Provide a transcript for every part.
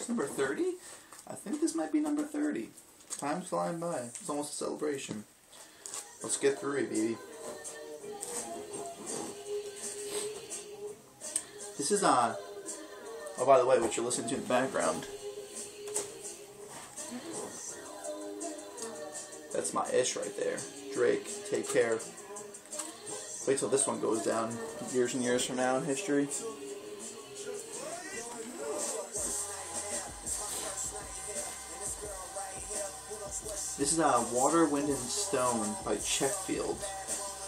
this number 30? I think this might be number 30. Time's flying by. It's almost a celebration. Let's get through it, baby. This is, oh, by the way, what you're listening to in the background. That's my ish right there. Drake, Take Care. Wait till this one goes down years and years from now in history. This is Water, Wind and Stone by Checkfield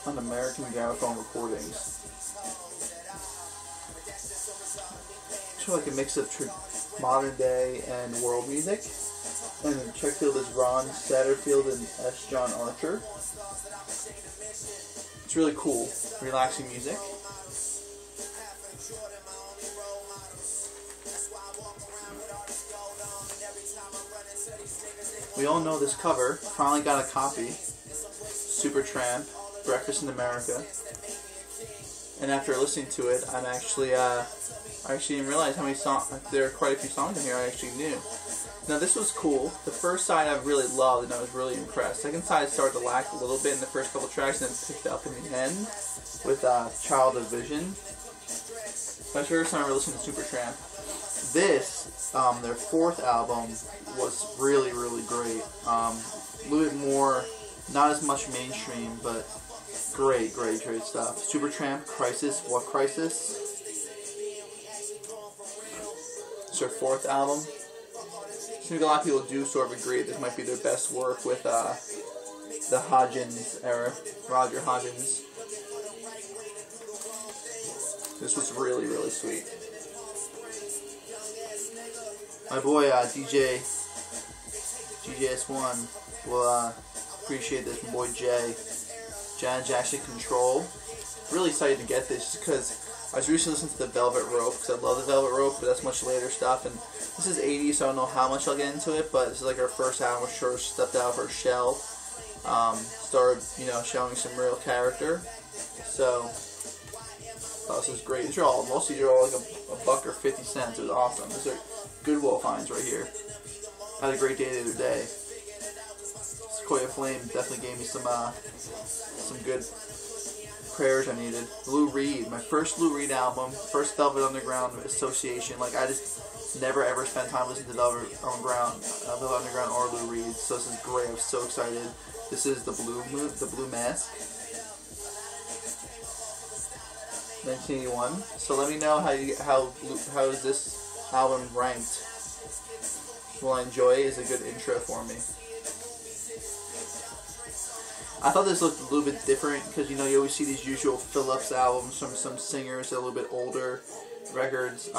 on American Gramophone Recordings. It's like a mix of modern day and world music. And Checkfield is Ron Satterfield and S. John Archer. It's really cool, relaxing music. We all know this cover. Finally got a copy. Supertramp, Breakfast in America. And after listening to it, I'm actually, I actually didn't realize how many songs, there are quite a few songs in here I actually knew. Now this was cool. The first side I really loved and I was really impressed. Second side started to lack a little bit in the first couple tracks and then picked up in the end with Child of Vision. My first time I ever listened to Supertramp. This, their fourth album, was really, really great. A little bit more, not as much mainstream, but great, great, great stuff. Supertramp, Crisis, What Crisis? It's their fourth album. I think a lot of people do sort of agree this might be their best work with the Hodgins era, Roger Hodgins. This was really, really sweet. My boy DJS1 will appreciate this. My boy Jay, Janet Jackson Control. Really excited to get this because I was recently listening to the Velvet Rope because I love the Velvet Rope, but that's much later stuff. And this is 80s, so I don't know how much I'll get into it, but this is like our first album where Cher stepped out of her shell, started, showing some real character. So, this is great. Most of these are all like a buck or 50 cents. It was awesome. These are Goodwill finds right here. I had a great day the other day. Sequoia Flame definitely gave me some good prayers I needed. Lou Reed, my first Lou Reed album, first Velvet Underground association. Like I just never ever spent time listening to Velvet Underground or Lou Reed. So this is great. I was so excited. This is the Blue Mask, 1981. So let me know how is this album ranked. Will I enjoy it? Is a good intro for me. I thought this looked a little bit different because you always see these usual Phillips albums from some singers that are a little bit older records,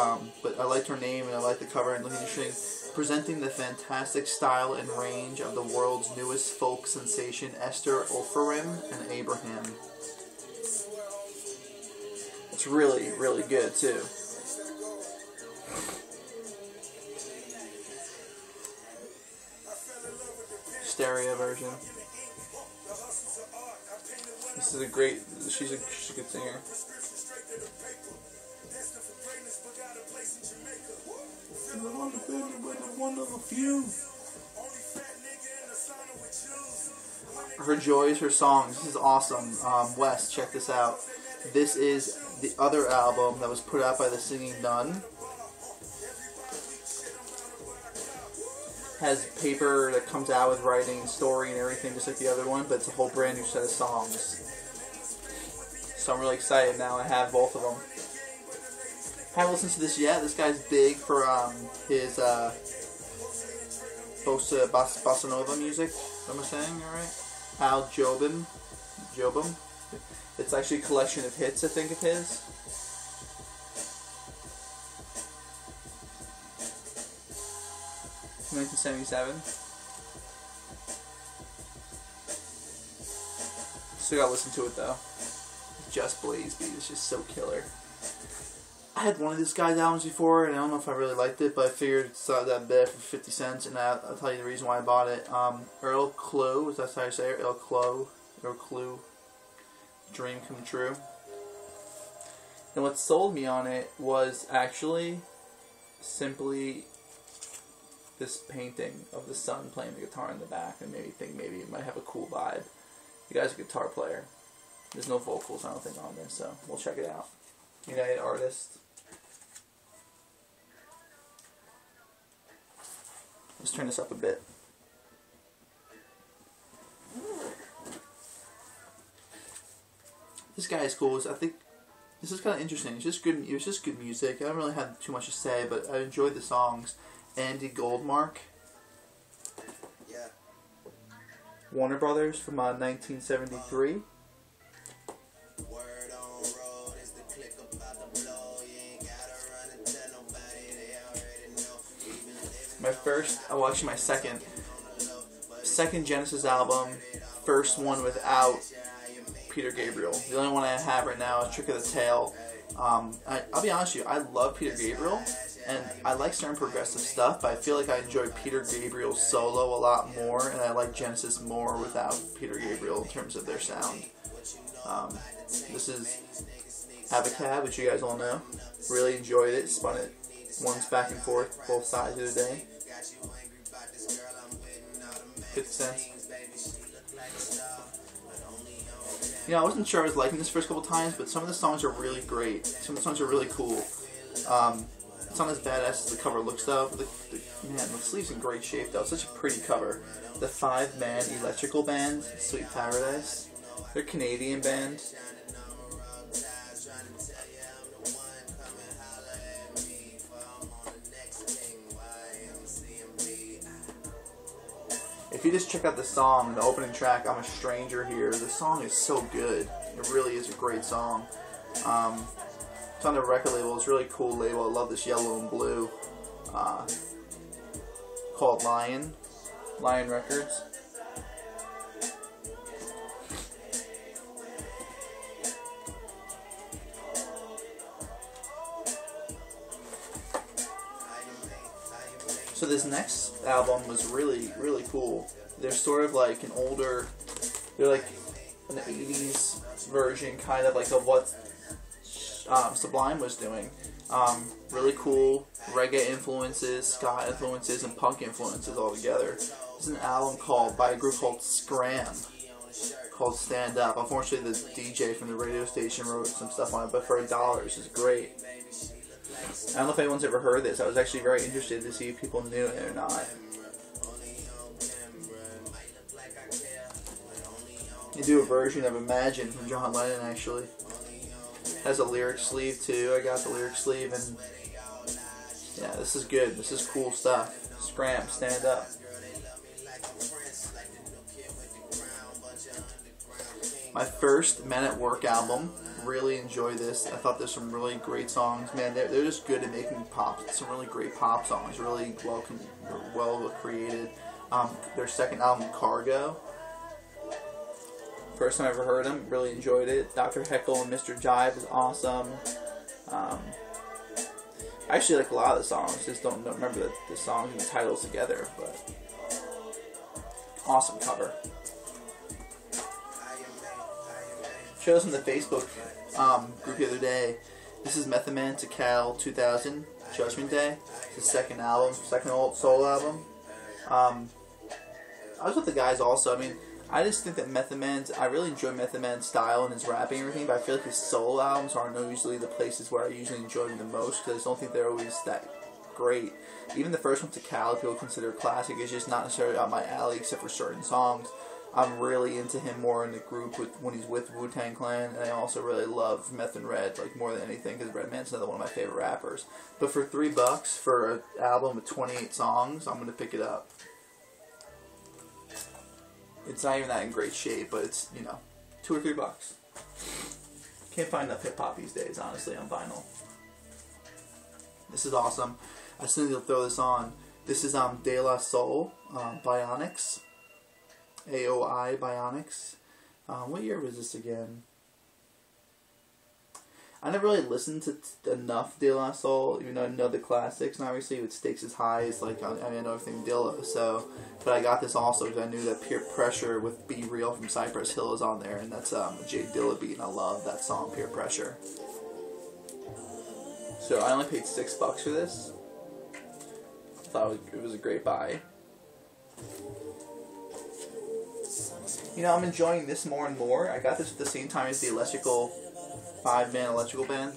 but I liked her name and I liked the cover and looking interesting. Presenting the fantastic style and range of the world's newest folk sensation, Esther Ofarim and Abraham. It's really, really good too. Stereo version. This is a great. She's a good singer. Her joys, her songs. This is awesome. Wes, check this out. This is the other album that was put out by the Singing Nun. Has paper that comes out with writing and story and everything just like the other one, but it's a whole brand new set of songs. So I'm really excited now. I have both of them. Haven't listened to this yet. This guy's big for his bossa nova music. Am I saying alright? Al Jobim. It's actually a collection of hits, I think, of his. (1977). Still gotta listen to it though. Just Blaze Beat is just so killer. I had one of this guy's albums before, and I don't know if I really liked it, but I figured it's not that bad for 50 cents, and I'll tell you the reason why I bought it. Earl Klugh, is that how you say it? Earl Klugh, Dream Come True. And what sold me on it was actually simply this painting of the sun playing the guitar in the back, and made me think maybe it might have a cool vibe. The guy's a guitar player. There's no vocals, I don't think, on this, so we'll check it out. United Artists. Let's turn this up a bit. This guy is cool. I think this is kind of interesting. It's just good. It was just good music. I don't really have too much to say, but I enjoyed the songs. Andy Goldmark. Yeah. Warner Brothers from 1973. My first, oh, actually my second Genesis album, first one without Peter Gabriel. The only one I have right now is Trick of the Tail. I'll be honest with you, I love Peter Gabriel, and I like certain progressive stuff, but I feel like I enjoy Peter Gabriel's solo a lot more, and I like Genesis more without Peter Gabriel in terms of their sound. This is Abacab, which you guys all know. Really enjoyed it, spun it once back and forth, both sides of the day. 50 cents. You know, I wasn't sure I was liking this first couple times, but some of the songs are really great. Some of the songs are really cool. It's not as badass as the cover looks, though. Man, the sleeve's in great shape, though. It's such a pretty cover. The 5-man electrical band, Sweet Paradise. They're a Canadian band. If you just check out the song, the opening track, I'm a Stranger Here, the song is so good. It really is a great song. It's on the record label. It's a really cool label. I love this yellow and blue. Called Lion Records. So this next album was really, really cool. They're sort of like an older, they're like an 80s version kind of like of what Sublime was doing. Really cool reggae influences, ska influences, and punk influences all together. This is an album by a group called Scram, called Stand Up. Unfortunately, the DJ from the radio station wrote some stuff on it, but for $1, this is great. I don't know if anyone's ever heard this. I was actually very interested to see if people knew it or not. They do a version of Imagine from John Lennon, actually. Has a lyric sleeve, too. I got the lyric sleeve, and yeah, this is good. This is cool stuff. Scram, Stand Up. My first Men at Work album. Really enjoy this. I thought there's some really great songs. Man, they're just good at making pop. Some really great pop songs. Really well created. Their second album, Cargo. First time I ever heard them. Really enjoyed it. Dr. Heckle and Mr. Jive is awesome. I actually like a lot of the songs. Just don't remember the songs and the titles together. But awesome cover. Showed us on the Facebook group the other day. This is Method Man to Cal 2000, Judgment Day. It's his second album, second solo album. I was with the guys also. I mean, I just think that I really enjoy Method Man's style and his rapping and everything, but I feel like his solo albums aren't usually the places where I usually enjoy them the most, because I just don't think they're always that great. Even the first one, to Cal, people consider a classic, is just not necessarily up my alley except for certain songs. I'm really into him more in the group when he's with Wu-Tang Clan, and I also really love Meth and Red, like, more than anything, because Redman's another one of my favorite rappers. But for $3 for an album with 28 songs, I'm going to pick it up. It's not even that in great shape, but it's, you know, $2 or $3. Can't find enough hip-hop these days, honestly, on vinyl. This is awesome. I still need to throw this on. This is De La Soul, Bionics. AOI Bionics. What year was this again? I never really listened to enough De La Soul, even though I know the classics, and obviously with Stakes is High, it's like, I know everything Dilla, so, but I got this also because I knew that Peer Pressure with Be Real from Cypress Hill is on there, and that's a Jay Dilla beat, and I love that song, Peer Pressure. So I only paid $6 for this. thought it was a great buy. You know, I'm enjoying this more and more. I got this at the same time as the Electrical 5-man Electrical Band,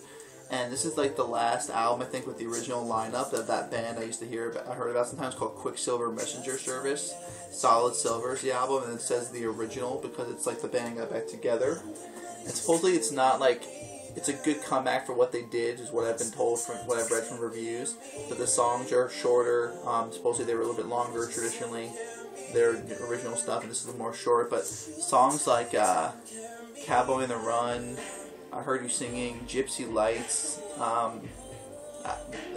and this is like the last album I think with the original lineup of that band I used to I heard about sometimes, called Quicksilver Messenger Service. Solid Silver is the album, and it says the original because it's like the band got back together. And supposedly it's not like, it's a good comeback for what they did, is what I've been told from what I've read from reviews. But the songs are shorter. Supposedly they were a little bit longer traditionally, their original stuff, and this is more short. But songs like Cowboy on the Run, I Heard You Singing, Gypsy Lights.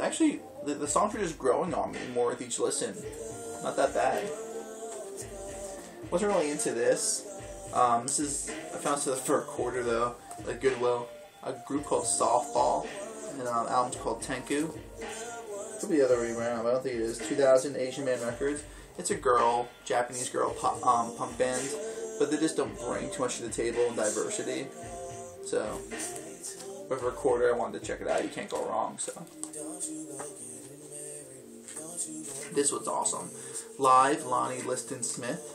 Actually, the songs are just growing on me more with each listen. Not that bad. Wasn't really into this. I found this for a quarter though, at Goodwill. A group called Softball, and an album's called Tenku. Could be the other way around, I don't think it is. 2000 Asian Man Records. It's a Japanese girl punk band, but they just don't bring too much to the table in diversity. So, but for a quarter, I wanted to check it out. You can't go wrong. So, this was awesome. Live, Lonnie Liston Smith.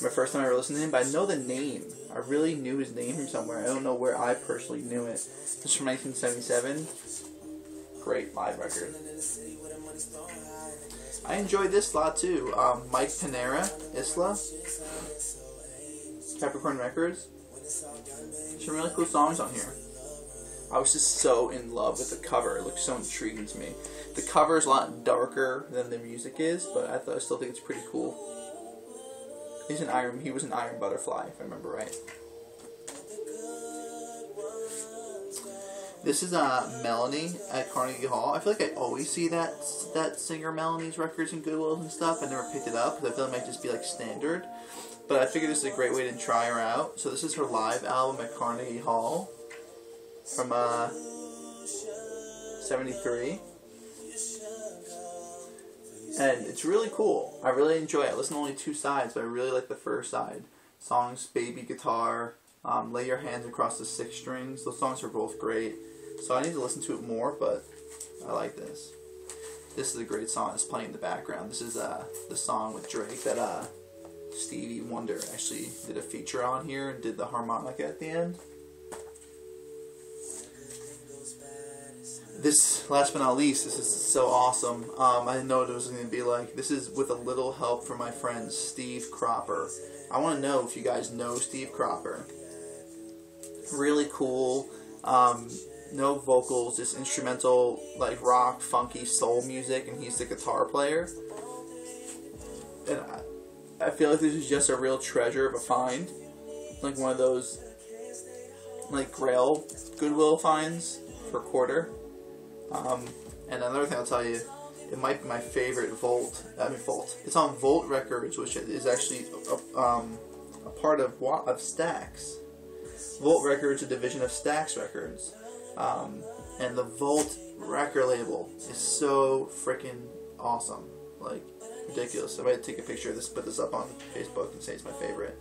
My first time I ever listened to him, but I know the name. I really knew his name from somewhere. I don't know where I personally knew it. This is from 1977. Great live record. I enjoyed this a lot too. Mike Pinera, Isla, Capricorn Records. Some really cool songs on here. I was just so in love with the cover. It looked so intriguing to me. The cover is a lot darker than the music is, but I still think it's pretty cool. He was an Iron Butterfly, if I remember right. This is Melanie at Carnegie Hall. I feel like I always see that singer Melanie's records in Goodwill and stuff. I never picked it up because I feel it might just be like standard. But I figured this is a great way to try her out. So this is her live album at Carnegie Hall from 73. And it's really cool. I really enjoy it. I listen to only 2 sides, but I really like the first side. Songs, Baby Guitar, Lay Your Hands Across the 6 Strings. Those songs are both great. So I need to listen to it more, but I like this. This is a great song that's playing in the background. This is the song with Drake that Stevie Wonder actually did a feature on here and did the harmonica at the end. This, last but not least, this is so awesome. I didn't know what it was going to be like. This is with a little help from my friend Steve Cropper. I want to know if you guys know Steve Cropper. Really cool. No vocals, just instrumental, like rock, funky, soul music, and he's the guitar player. And I feel like this is just a real treasure of a find. Like one of those, like, Grail Goodwill finds for a quarter. And another thing I'll tell you, it might be my favorite Volt. It's on Volt Records, which is actually a part of Stax. Volt Records, a division of Stax Records. And the Volt record label is so freaking awesome. Like, ridiculous. I might take a picture of this, put this up on Facebook, and say it's my favorite.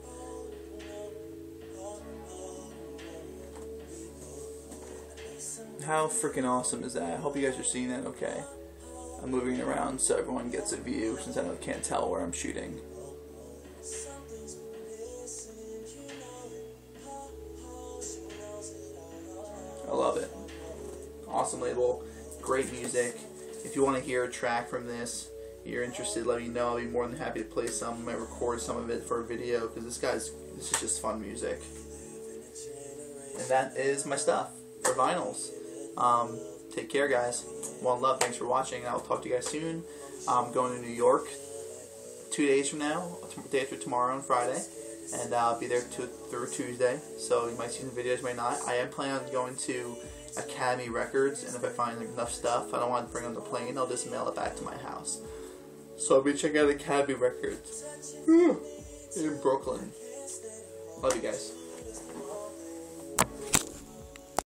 How freaking awesome is that? I hope you guys are seeing that okay. I'm moving it around so everyone gets a view, since I can't tell where I'm shooting. I love it. Awesome label. Great music. If you want to hear a track from this, you're interested, let me know. I'll be more than happy to play some. I might record some of it for a video, because this is just fun music. And that is my stuff for vinyls. Take care, guys. One love. Thanks for watching. I'll talk to you guys soon. I'm going to New York 2 days from now, day after tomorrow and Friday, and I'll be there through Tuesday. So you might see some videos, might not. I am planning on going to Academy Records, and if I find enough stuff, I don't want to bring it on the plane. I'll just mail it back to my house. So I'll be checking out Academy Records in Brooklyn. Love you guys.